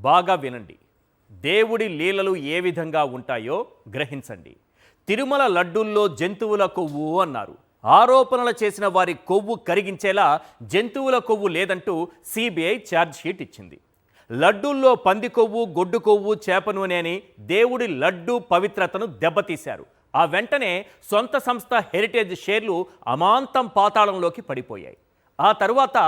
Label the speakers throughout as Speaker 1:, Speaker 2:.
Speaker 1: బాగా వినండి. దేవుడి లీలలు ఏ విధంగా ఉంటాయో గ్రహించండి. తిరుమల లడ్డూల్లో జంతువుల కొవ్వు అన్నారు. ఆరోపణలు చేసిన వారి కొవ్వు కరిగించేలా జంతువుల కొవ్వు లేదంటూ సిబిఐ ఛార్జ్షీట్ ఇచ్చింది. లడ్డూల్లో పంది కొవ్వు, గొడ్డు కొవ్వు, చేప నూనె అని దేవుడి లడ్డూ పవిత్రతను దెబ్బతీశారు. ఆ వెంటనే సొంత సంస్థ హెరిటేజ్ షేర్లు అమాంతం పాతాళంలోకి పడిపోయాయి. ఆ తరువాత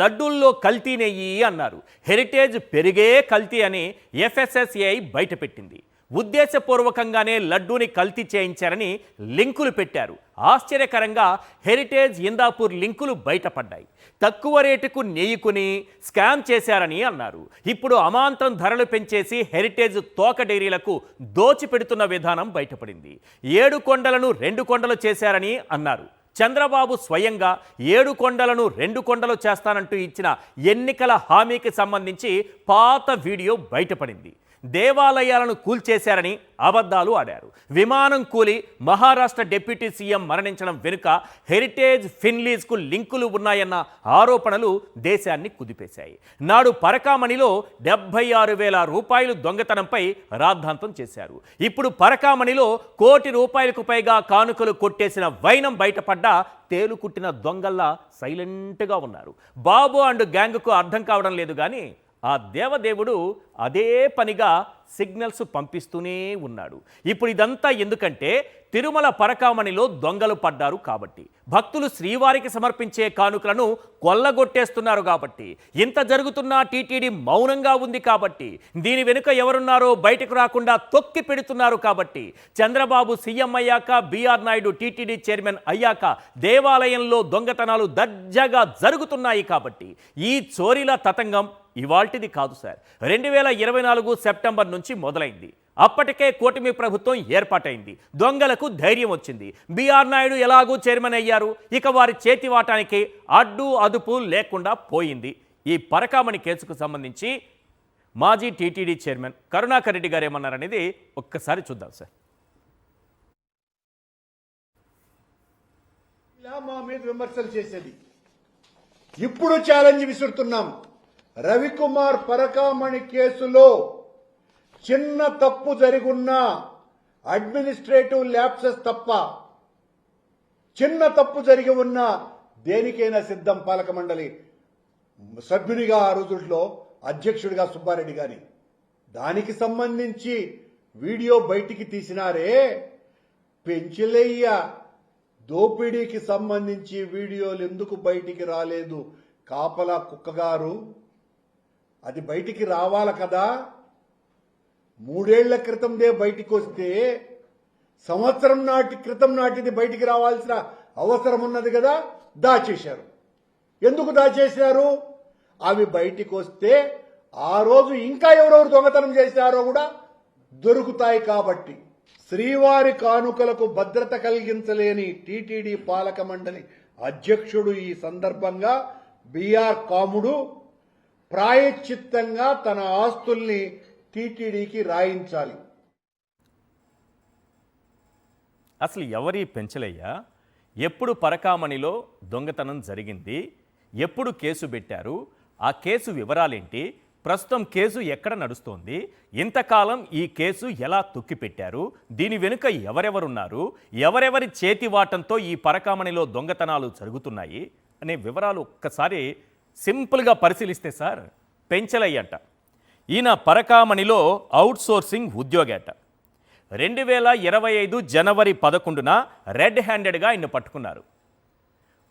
Speaker 1: లడ్డూల్లో కల్తీ నెయ్యి అన్నారు. హెరిటేజ్ పెరిగే కల్తీ అని ఎఫ్ఎస్ఎస్ఏఐ బయటపెట్టింది. ఉద్దేశపూర్వకంగానే లడ్డూని కల్తీ చేయించారని లింకులు పెట్టారు. ఆశ్చర్యకరంగా హెరిటేజ్ ఇందాపూర్ లింకులు బయటపడ్డాయి. తక్కువ రేటుకు నెయ్యికుని స్కామ్ చేశారని అన్నారు. ఇప్పుడు అమాంతం ధరలు పెంచేసి హెరిటేజ్ తోక డైరీలకు దోచిపెడుతున్న విధానం బయటపడింది. 7 కొండలను 2 కొండలు చేశారని అన్నారు. చంద్రబాబు స్వయంగా 7 కొండలను 2 కొండలు చేస్తానంటూ ఇచ్చిన ఎన్నికల హామీకి సంబంధించి పాత వీడియో బయటపడింది. దేవాలయాలను కూల్చేశారని అబద్ధాలు ఆడారు. విమానం కూలి మహారాష్ట్ర డిప్యూటీ సీఎం మరణించడం వెనుక హెరిటేజ్ ఫిన్లీజ్కు లింకులు ఉన్నాయన్న ఆరోపణలు దేశాన్ని కుదిపేశాయి. నాడు పరకామణిలో 76,000 రూపాయలు దొంగతనంపై రాద్ధాంతం చేశారు. ఇప్పుడు పరకామణిలో ₹1 కోటి పైగా కానుకలు కొట్టేసిన వైనం బయటపడ్డా తేలుకుట్టిన దొంగల్లా సైలెంట్గా ఉన్నారు. బాబు అండ్ గ్యాంగ్కు అర్థం కావడం లేదు కానీ ఆ దేవదేవుడు అదే పనిగా సిగ్నల్స్ పంపిస్తూనే ఉన్నాడు. ఇప్పుడు ఇదంతా ఎందుకంటే తిరుమల పరకామణిలో దొంగలు పడ్డారు కాబట్టి, భక్తులు శ్రీవారికి సమర్పించే కానుకలను కొల్లగొట్టేస్తున్నారు కాబట్టి, ఇంత జరుగుతున్నా టీటీడీ మౌనంగా ఉంది కాబట్టి, దీని వెనుక ఎవరున్నారో బయటకు రాకుండా తొక్కి పెడుతున్నారు కాబట్టి, చంద్రబాబు సీఎం అయ్యాక, బీఆర్ నాయుడు టీటీడీ చైర్మన్ అయ్యాక దేవాలయంలో దొంగతనాలు దర్జాగా జరుగుతున్నాయి కాబట్టి ఈ చోరీల తతంగం ఇవాల్టిది కాదు సార్. 2024 సెప్టెంబర్ నుంచి మొదలైంది. అప్పటికే కూటమి ప్రభుత్వం ఏర్పాటైంది. దొంగలకు ధైర్యం వచ్చింది. బీఆర్ నాయుడు ఎలాగూ చైర్మన్ అయ్యారు. ఇక వారి చేతివాటానికి అడ్డు అదుపు లేకుండా పోయింది. ఈ పరకామణి కేసుకు సంబంధించి మాజీ టీటీడీ చైర్మన్ కరుణాకర్ రెడ్డి గారు ఏమన్నారనేది ఒక్కసారి చూద్దాం సార్.
Speaker 2: ఇలా మా మీద విమర్శలు చేసేది ఇప్పుడు ఛాలెంజ్ విసురుతున్నాం. రవికుమార్ పరకామణి కేసులో చిన్న తప్పు జరిగున్నా, అడ్మినిస్ట్రేటివ్ ల్యాప్సెస్ తప్ప చిన్న తప్పు జరిగి ఉన్నా దేనికైనా సిద్ధం. పాలక మండలి సభ్యునిగా ఆ రోజుల్లో అధ్యక్షుడిగా సుబ్బారెడ్డి గారి దానికి సంబంధించి వీడియో బయటికి తీసినారే, పెంచిలయ్య దోపిడీకి సంబంధించి వీడియోలు ఎందుకు బయటికి రాలేదు? కాపలా కుక్కగారు, అది బయటికి రావాలి కదా. 3 ఏళ్ల క్రితందే బయటికి వస్తే సంవత్సరం క్రితం నాటిది బయటికి రావాల్సిన అవసరం ఉన్నది కదా. దాచేశారు. ఎందుకు దాచేశారు? అవి బయటికి వస్తే ఆ రోజు ఇంకా ఎవరెవరు దొంగతనం చేశారో కూడా దొరుకుతాయి కాబట్టి. శ్రీవారి కానుకలకు భద్రత కలిగించలేని టీటీడీ పాలక మండలి అధ్యక్షుడు ఈ సందర్భంగా బీఆర్ కాముడు ప్రాయశ్చిత్తంగా తన ఆస్తుల్ని టీటీడీకి రాయించాలి.
Speaker 1: అసలు ఎవరి పెంచలయ్యా? ఎప్పుడు పరకామణిలో దొంగతనం జరిగింది? ఎప్పుడు కేసు పెట్టారు? ఆ కేసు వివరాలేంటి? ప్రస్తుతం కేసు ఎక్కడ నడుస్తోంది? ఇంతకాలం ఈ కేసు ఎలా తొక్కిపెట్టారు? దీని వెనుక ఎవరెవరున్నారు? ఎవరెవరి చేతివాటంతో ఈ పరకామణిలో దొంగతనాలు జరుగుతున్నాయి అనే వివరాలు ఒక్కసారి సింపుల్గా పరిశీలిస్తే సార్, పెంచలయ్యంట. ఈయన పరకామణిలో అవుట్సోర్సింగ్ ఉద్యోగేట. 2025 జనవరి 11న రెడ్ హ్యాండెడ్గా ఆయన పట్టుకున్నారు.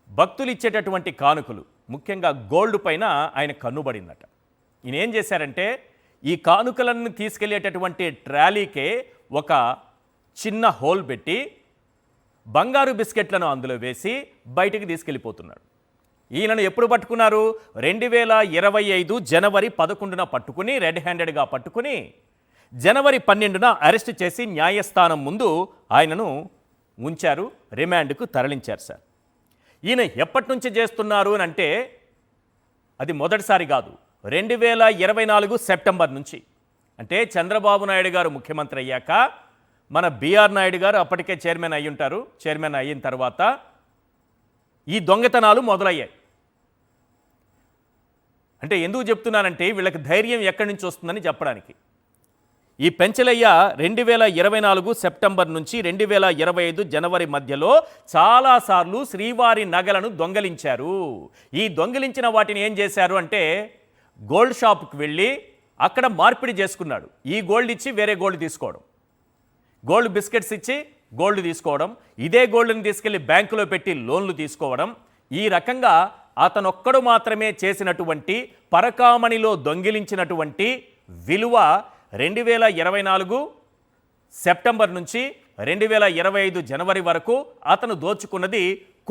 Speaker 1: భక్తులు ఇచ్చేటటువంటి కానుకలు, ముఖ్యంగా గోల్డ్ పైన ఆయన కన్నుబడిందట. ఈయన ఏం చేశారంటే, ఈ కానుకలను తీసుకెళ్లేటటువంటి ట్రాలీకే ఒక చిన్న హోల్ పెట్టి బంగారు బిస్కెట్లను అందులో వేసి బయటికి తీసుకెళ్ళిపోతున్నాడు. ఈయనను ఎప్పుడు పట్టుకున్నారు? 2025 జనవరి 11న పట్టుకుని, రెడ్ హ్యాండెడ్గా పట్టుకుని, జనవరి 12న అరెస్ట్ చేసి న్యాయస్థానం ముందు ఆయనను ఉంచారు, రిమాండ్కు తరలించారు సార్. ఈయన ఎప్పటి నుంచి చేస్తున్నారు అని అంటే అది మొదటిసారి కాదు, 2024 సెప్టెంబర్ నుంచి. అంటే చంద్రబాబు నాయుడు గారు ముఖ్యమంత్రి అయ్యాక మన బీఆర్ నాయుడు గారు అప్పటికే చైర్మన్ అయ్యి ఉంటారు. చైర్మన్ అయిన తర్వాత ఈ దొంగతనాలు మొదలయ్యాయి. అంటే ఎందుకు చెప్తున్నానంటే వీళ్ళకి ధైర్యం ఎక్కడి నుంచి వస్తుందని చెప్పడానికి. ఈ పెంచలయ్య 2024 సెప్టెంబర్ నుంచి 2025 జనవరి మధ్యలో చాలాసార్లు శ్రీవారి నగలను దొంగలించారు. ఈ దొంగిలించిన వాటిని ఏం చేశారు అంటే గోల్డ్ షాప్కి వెళ్ళి అక్కడ మార్పిడి చేసుకున్నాడు. ఈ గోల్డ్ ఇచ్చి వేరే గోల్డ్ తీసుకోవడం, గోల్డ్ బిస్కెట్స్ ఇచ్చి గోల్డ్ తీసుకోవడం, ఇదే గోల్డ్ని తీసుకెళ్లి బ్యాంకులో పెట్టి లోన్లు తీసుకోవడం. ఈ రకంగా అతనొక్కడు మాత్రమే చేసినటువంటి పరకామణిలో దొంగిలించినటువంటి విలువ 2024 సెప్టెంబర్ నుంచి 2025 జనవరి వరకు అతను దోచుకున్నది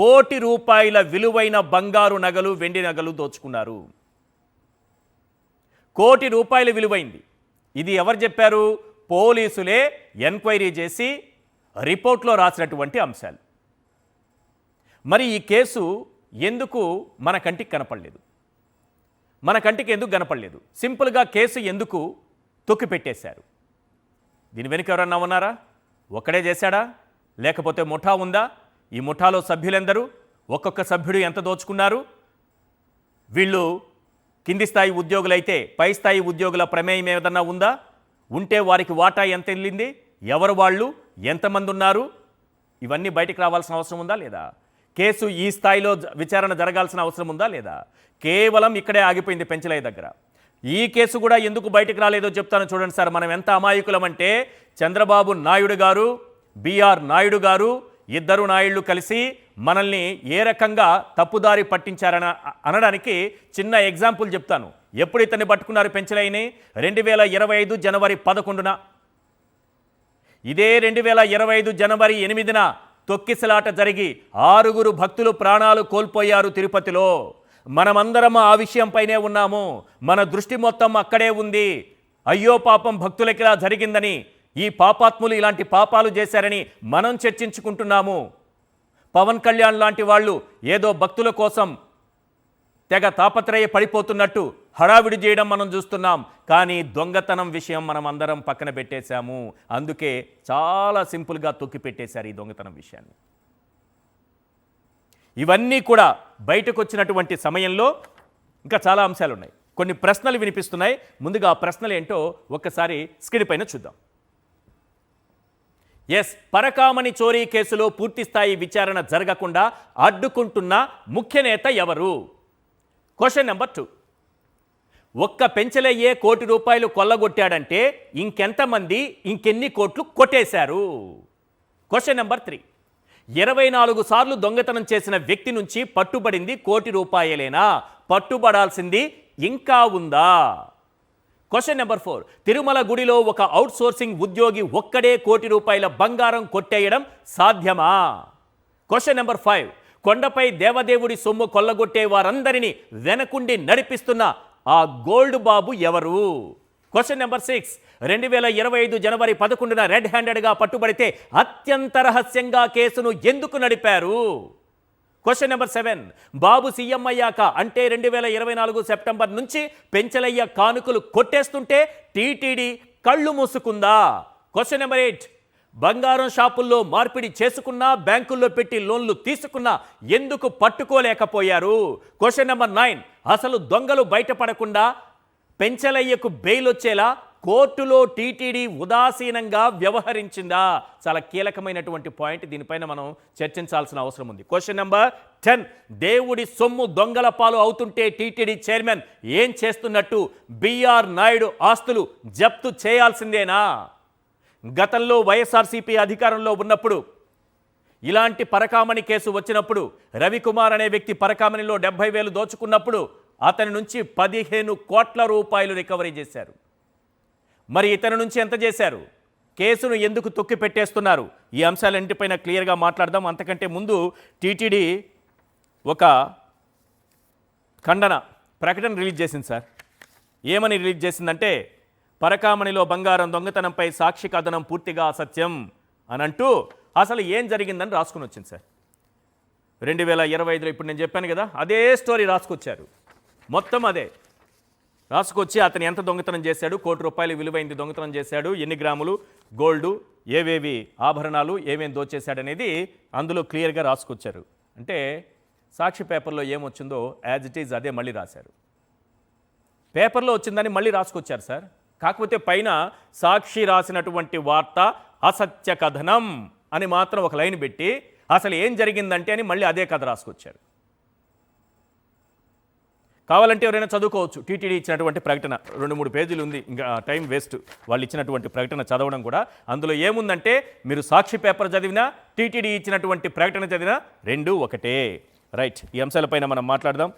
Speaker 1: ₹1 కోటి విలువైన బంగారు నగలు, వెండి నగలు దోచుకున్నారు. ₹1 కోటి విలువైంది. ఇది ఎవరు చెప్పారు? పోలీసులే ఎంక్వైరీ చేసి రిపోర్ట్లో రాసినటువంటి అంశాలు. మరి ఈ కేసు ఎందుకు మన కంటికి కనపడలేదు? మన కంటికి ఎందుకు కనపడలేదు? సింపుల్గా కేసు ఎందుకు తొక్కిపెట్టేశారు? దీని వెనుక ఎవరన్నా ఉన్నారా? ఒక్కడే చేశాడా? లేకపోతే ముఠా ఉందా? ఈ ముఠాలో సభ్యులెందరూ? ఒక్కొక్క సభ్యుడు ఎంత దోచుకున్నారు? వీళ్ళు కింది స్థాయి ఉద్యోగులైతే పై స్థాయి ఉద్యోగుల ప్రమేయం ఏదన్నా ఉందా? ఉంటే వారికి వాటా ఎంత వెళ్ళింది? ఎవరు వాళ్ళు? ఎంతమంది ఉన్నారు? ఇవన్నీ బయటికి రావాల్సిన అవసరం ఉందా లేదా? కేసు ఈ స్థాయిలో విచారణ జరగాల్సిన అవసరం ఉందా లేదా? కేవలం ఇక్కడే ఆగిపోయింది పెంచలయ్య దగ్గర. ఈ కేసు కూడా ఎందుకు బయటకు రాలేదో చెప్తాను చూడండి సార్. మనం ఎంత అమాయకులమంటే చంద్రబాబు నాయుడు గారు, బిఆర్ నాయుడు గారు, ఇద్దరు నాయుళ్ళు కలిసి మనల్ని ఏ రకంగా తప్పుదారి అనడానికి చిన్న ఎగ్జాంపుల్ చెప్తాను. ఎప్పుడు ఇతన్ని పట్టుకున్నారు పెంచలయ్యని? 2025 జనవరి 11న. ఇదే 2025 జనవరి 8న తొక్కిసలాట జరిగి 6 భక్తులు ప్రాణాలు కోల్పోయారు తిరుపతిలో. మనమందరం ఆ విషయంపైనే ఉన్నాము. మన దృష్టి మొత్తం అక్కడే ఉంది. అయ్యో పాపం భక్తులకి ఇలా జరిగిందని, ఈ పాపాత్ములు ఇలాంటి పాపాలు చేశారని మనం చర్చించుకుంటున్నాము. పవన్ కళ్యాణ్ లాంటి వాళ్ళు ఏదో భక్తుల కోసం తెగ తాపత్రయ పడిపోతున్నట్టు హడావిడి చేయడం మనం చూస్తున్నాం. కానీ దొంగతనం విషయం మనం అందరం పక్కన పెట్టేశాము. అందుకే చాలా సింపుల్గా తొక్కిపెట్టేశారు ఈ దొంగతనం విషయాన్ని. ఇవన్నీ కూడా బయటకు వచ్చినటువంటి సమయంలో ఇంకా చాలా అంశాలు ఉన్నాయి. కొన్ని ప్రశ్నలు వినిపిస్తున్నాయి. ముందుగా ఆ ప్రశ్నలు ఏంటో ఒక్కసారి స్క్రీన్ పైన చూద్దాం. ఎస్, పరకామణి చోరీ కేసులో పూర్తిస్థాయి విచారణ జరగకుండా అడ్డుకుంటున్న ముఖ్య నేత ఎవరు? Question number 2. ఒక్క పెంచలయ్యే ₹1 కోటి కొల్లగొట్టాడంటే ఇంకెంతమంది ఇంకెన్ని కోట్లు కొట్టేశారు? Question number 3. 24 సార్లు దొంగతనం చేసిన వ్యక్తి నుంచి పట్టుబడింది ₹1 కోటి. పట్టుబడాల్సింది ఇంకా ఉందా? Question number 4. తిరుమల గుడిలో ఒక అవుట్సోర్సింగ్ ఉద్యోగి ఒక్కడే ₹1 కోటి బంగారం కొట్టేయడం సాధ్యమా? Question number 5. కొండపై దేవదేవుడి సొమ్ము కొల్లగొట్టే వారందరినీ వెనకుండి నడిపిస్తున్న ఆ గోల్డ్ బాబు ఎవరు? Question number 6. 2025 జనవరి 11న రెడ్ హ్యాండెడ్గా పట్టుబడితే అత్యంత రహస్యంగా కేసును ఎందుకు నడిపారు? Question number 7. బాబు సీఎం అయ్యాక అంటే 2024 సెప్టెంబర్ నుంచి పెంచలయ్య కానుకలు కొట్టేస్తుంటే టీటీడీ కళ్ళు మూసుకుందా? Question number 8. బంగారం షాపుల్లో మార్పిడి చేసుకున్నా, బ్యాంకుల్లో పెట్టి లోన్లు తీసుకున్నా ఎందుకు పట్టుకోలేకపోయారు? Question number 9. అసలు దొంగలు బయటపడకుండా పెంచలయ్యకు బెయిల్ వచ్చేలా కోర్టులో టీటీడీ ఉదాసీనంగా వ్యవహరించిందా? చాలా కీలకమైనటువంటి పాయింట్. దీనిపైన మనం చర్చించాల్సిన అవసరం ఉంది. Question number 10. దేవుడి సొమ్ము దొంగల పాలు అవుతుంటే టీటీడీ చైర్మన్ ఏం చేస్తున్నట్టు? బిఆర్ నాయుడు ఆస్తులు జప్తు చేయాల్సిందేనా? గతంలో వైఎస్ఆర్సీపీ అధికారంలో ఉన్నప్పుడు ఇలాంటి పరకామణి కేసు వచ్చినప్పుడు రవికుమార్ అనే వ్యక్తి పరకామణిలో 70,000 దోచుకున్నప్పుడు అతని నుంచి ₹15 కోట్ల రికవరీ చేశారు. మరి ఇతని నుంచి ఎంత చేశారు? కేసును ఎందుకు తొక్కిపెట్టేస్తున్నారు? ఈ అంశాలన్నింటిపైన క్లియర్గా మాట్లాడదాం. అంతకంటే ముందు టీటీడీ ఒక ఖండన ప్రకటన రిలీజ్ చేసింది సార్. ఏమని రిలీజ్ చేసిందంటే, పరకామణిలో బంగారం దొంగతనంపై సాక్షి కథనం పూర్తిగా అసత్యం అని అంటూ అసలు ఏం జరిగిందని రాసుకుని వచ్చింది సార్. 2025లో ఇప్పుడు నేను చెప్పాను కదా, అదే స్టోరీ రాసుకొచ్చారు. మొత్తం అదే రాసుకొచ్చి అతను ఎంత దొంగతనం చేశాడు, ₹1 కోటి విలువైంది దొంగతనం చేశాడు, ఎన్ని గ్రాములు గోల్డు, ఏవేవి ఆభరణాలు, ఏమేమి దోచేశాడనేది అందులో క్లియర్గా రాసుకొచ్చారు. అంటే సాక్షి పేపర్లో ఏమొచ్చిందో యాజ్ ఇట్ ఈజ్ అదే మళ్ళీ రాశారు. పేపర్లో వచ్చిందని మళ్ళీ రాసుకొచ్చారు సార్. కాకపోతే పైన సాక్షి రాసినటువంటి వార్త అసత్య కథనం అని మాత్రం ఒక లైన్ పెట్టి అసలు ఏం జరిగిందంటే అని మళ్ళీ అదే కథ రాసుకొచ్చారు. కావాలంటే ఎవరైనా చదువుకోవచ్చు. టీటీడీ ఇచ్చినటువంటి ప్రకటన 2-3 పేజీలు ఉంది, ఇంకా టైం వేస్ట్. వాళ్ళు ఇచ్చినటువంటి ప్రకటన చదవడం కూడా. అందులో ఏముందంటే మీరు సాక్షి పేపర్ చదివినా టీటీడీ ఇచ్చినటువంటి ప్రకటన చదివినా రెండూ ఒకటే. రైట్, ఈ అంశాలపైన మనం మాట్లాడదాం.